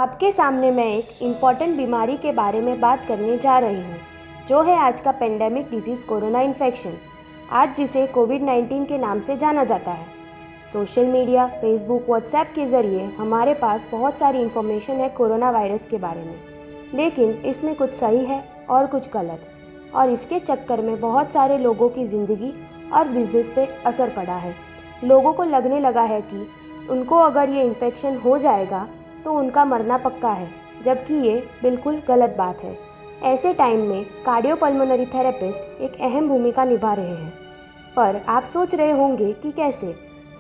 आपके सामने मैं एक इम्पॉर्टेंट बीमारी के बारे में बात करने जा रही हूँ, जो है आज का पेंडेमिक डिजीज़ कोरोना इन्फेक्शन, आज जिसे कोविड-19 के नाम से जाना जाता है। सोशल मीडिया, फेसबुक, व्हाट्सएप के ज़रिए हमारे पास बहुत सारी इन्फॉर्मेशन है कोरोना वायरस के बारे में, लेकिन इसमें कुछ सही है और कुछ गलत, और इसके चक्कर में बहुत सारे लोगों की ज़िंदगी और बिजनेस पे असर पड़ा है। लोगों को लगने लगा है कि उनको अगर ये इन्फेक्शन हो जाएगा तो उनका मरना पक्का है, जबकि ये बिल्कुल गलत बात है। ऐसे टाइम में कार्डियोपल्मोनरी थेरेपिस्ट एक अहम भूमिका निभा रहे हैं, पर आप सोच रहे होंगे कि कैसे।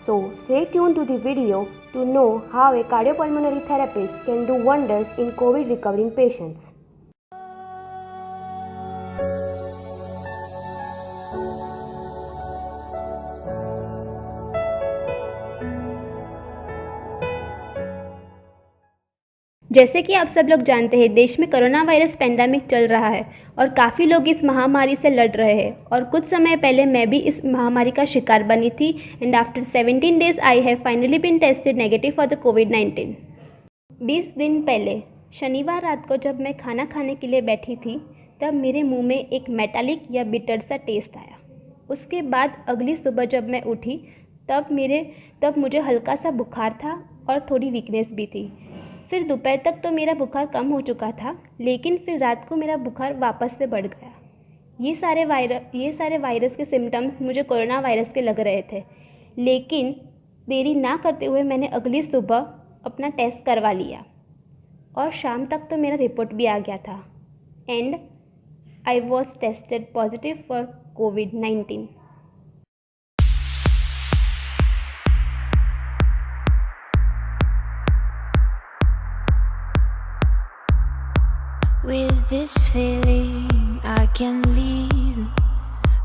So stay tune to the video to know how a cardiopulmonary therapist can do wonders in covid recovering patients. जैसे कि आप सब लोग जानते हैं, देश में कोरोना वायरस पेंडेमिक चल रहा है और काफ़ी लोग इस महामारी से लड़ रहे हैं। और कुछ समय पहले मैं भी इस महामारी का शिकार बनी थी and after 17 days I have finally been tested negative for the COVID. 20 दिन पहले शनिवार रात को जब मैं खाना खाने के लिए बैठी थी, तब मेरे मुंह में एक मेटालिक या बिटर सा टेस्ट आया। उसके बाद अगली सुबह जब मैं उठी तब मुझे हल्का सा बुखार था और थोड़ी वीकनेस भी थी। फिर दोपहर तक तो मेरा बुखार कम हो चुका था, लेकिन फिर रात को मेरा बुखार वापस से बढ़ गया। ये सारे वायरस के सिम्टम्स मुझे कोरोना वायरस के लग रहे थे, लेकिन देरी ना करते हुए मैंने अगली सुबह अपना टेस्ट करवा लिया और शाम तक तो मेरा रिपोर्ट भी आ गया था and I was tested positive for covid. With this feeling I can leave.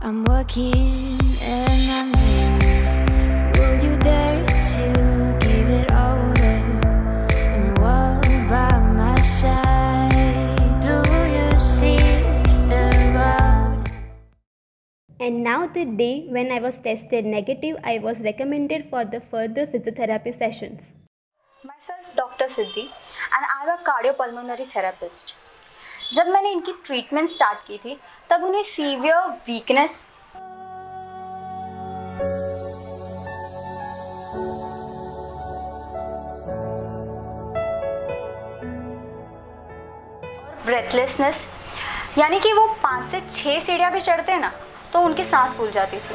I'm working and I'm dreaming. Will you dare to give it all up and walk by my side? Do you see the road? And now the day when I was tested negative, I was recommended for the further physiotherapy sessions. Myself Dr. Siddhi and I'm a cardiopulmonary therapist. जब मैंने इनकी treatment start की थी तब उन्हें severe weakness और breathlessness, यानी कि वो 5 से 6 सीढ़ियाँ भी चढ़ते हैं ना तो उनकी सांस फूल जाती थी।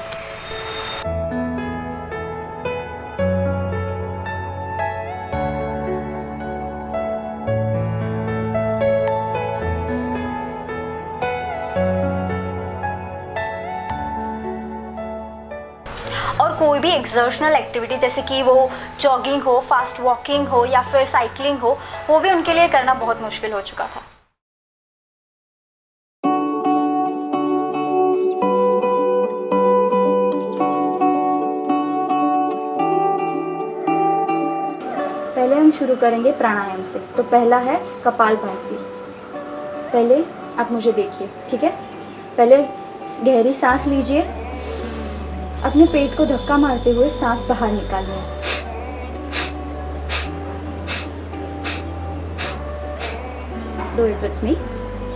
और कोई भी एक्सर्शनल एक्टिविटी जैसे कि वो जॉगिंग हो, फास्ट वॉकिंग हो या फिर साइकिलिंग हो, वो भी उनके लिए करना बहुत मुश्किल हो चुका था। पहले हम शुरू करेंगे प्राणायाम से। तो पहला है कपालभाति। पहले आप मुझे देखिए, ठीक है। पहले गहरी सांस लीजिए, अपने पेट को धक्का मारते हुए सांस बाहर निकालिए। Do it with me.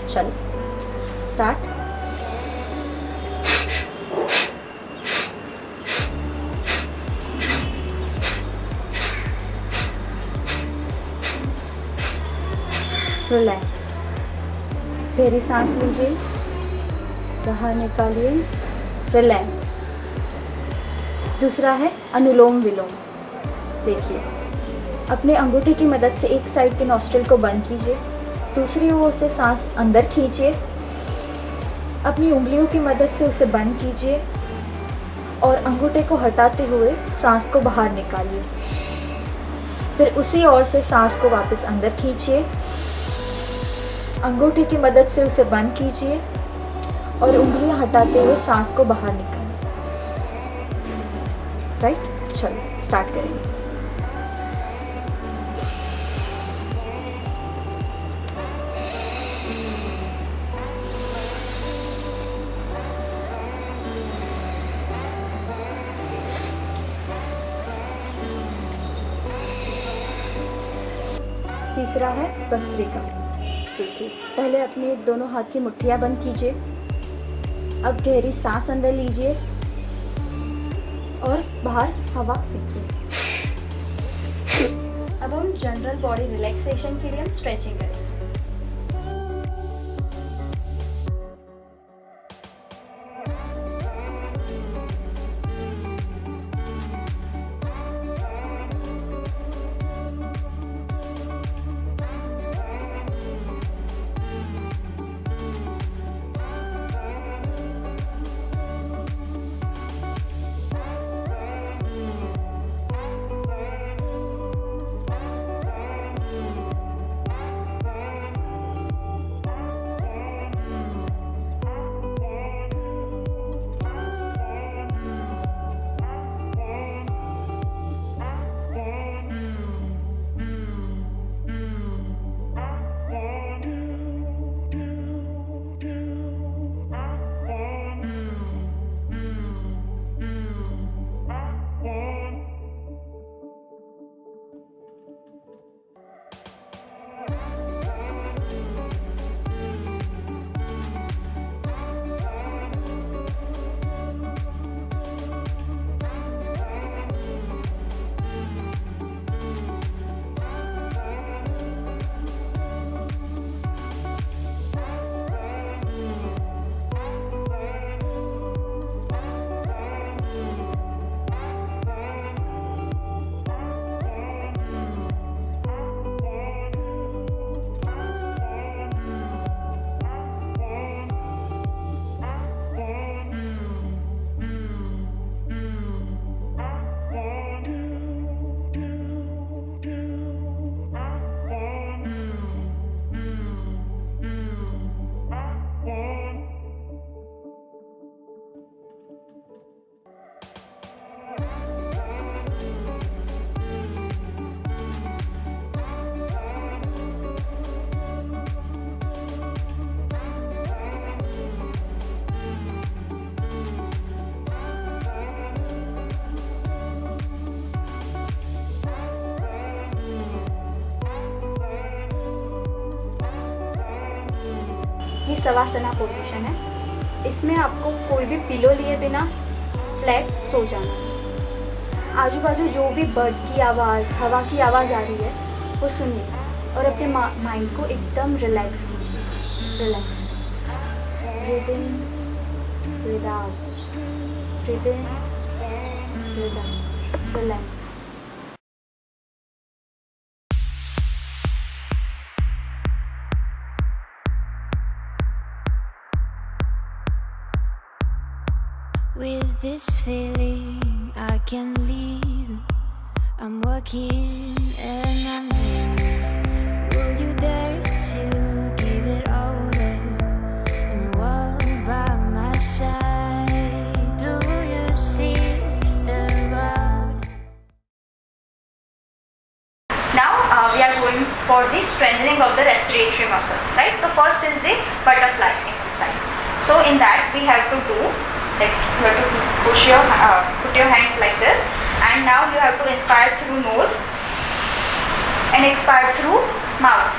चलो स्टार्ट। रिलैक्स। गहरी सांस लीजिए, बाहर निकालिए, रिलैक्स। दूसरा है अनुलोम विलोम। देखिए, अपने अंगूठे की मदद से एक साइड के नॉस्ट्रिल को बंद कीजिए, दूसरी ओर से सांस अंदर खींचिए, अपनी उंगलियों की मदद से उसे बंद कीजिए और अंगूठे को हटाते हुए सांस को बाहर निकालिए। फिर उसी ओर से सांस को वापस अंदर खींचिए, अंगूठे की मदद से उसे बंद कीजिए और उंगलियां हटाते हुए सांस को बाहर निकालिए। राइट, चलो स्टार्ट करेंगे। तीसरा है भस्त्रिका। देखिए, पहले अपने दोनों हाथ की मुट्ठियाँ बंद कीजिए। अब गहरी सांस अंदर लीजिए और बाहर हवा फेंकिए। अब हम जनरल बॉडी रिलैक्सेशन के लिए हम स्ट्रेचिंग करेंगे। ये शवासना पोजीशन है। इसमें आपको कोई भी पिलो लिए बिना फ्लैट सो जाना है। आजू बाजू जो भी बर्ड की आवाज़, हवा की आवाज़ आ रही है वो सुनिए और अपने माइंड को एकदम रिलैक्स कीजिए। Relax, breathe in, breathe out, breathe in, breathe out, relax. With this feeling I can leave. I'm walking and I'm dreaming. Will you dare to give it all up and walk by my side? Do you see the road? Now we are going for the strengthening of the respiratory muscles, right? So first is the butterfly exercise. So in that we have to do, like, you have to put your hand like this, and now you have to inspire through nose and expire through mouth.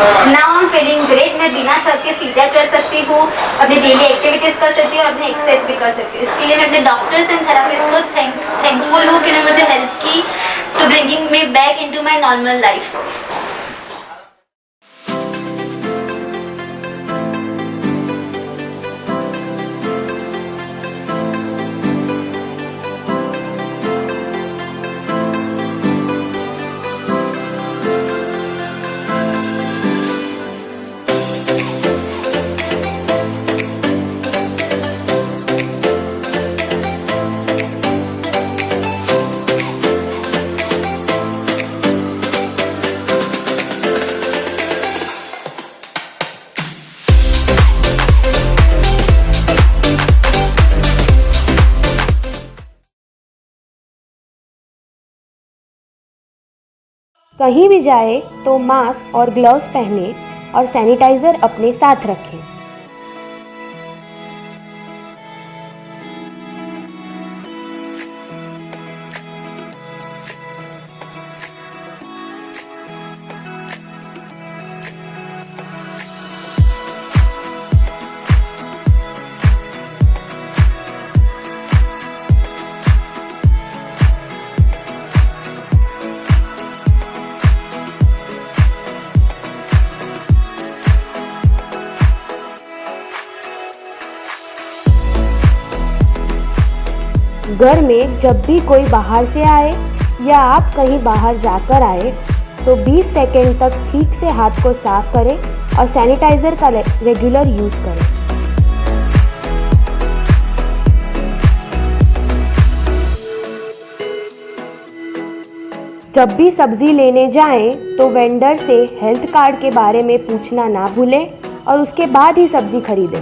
Now I am feeling great. मैं बिना थक के सीधा चढ़ सकती हूँ, अपनी daily activities कर सकती हूँ और अपनी एक्सरसाइज भी कर सकती हूँ। इसके लिए मैं अपने डॉक्टर्स एंड थेरेपिस्ट को थैंकफुल हूँ कि उन्होंने मुझे हेल्प की to bringing me back into my normal life. कहीं भी जाए तो मास्क और ग्लव्स पहने और सैनिटाइज़र अपने साथ रखें। घर में जब भी कोई बाहर से आए या आप कहीं बाहर जाकर आए तो 20 सेकंड तक ठीक से हाथ को साफ करें और सैनिटाइज़र का रेगुलर यूज़ करें। जब भी सब्ज़ी लेने जाएं तो वेंडर से हेल्थ कार्ड के बारे में पूछना ना भूलें और उसके बाद ही सब्ज़ी खरीदें।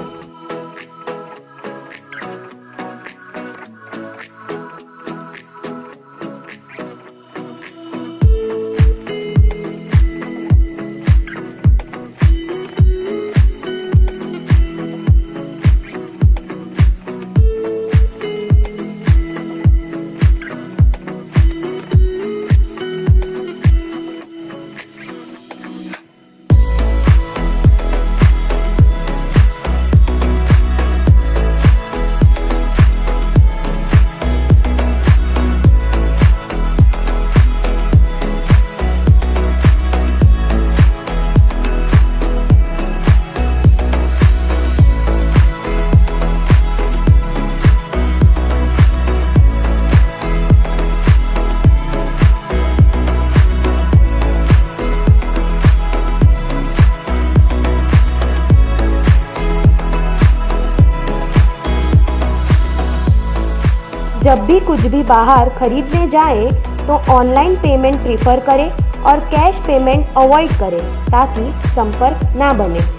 जब भी कुछ भी बाहर खरीदने जाएं तो ऑनलाइन पेमेंट प्रीफर करें और कैश पेमेंट अवॉइड करें ताकि संपर्क ना बने।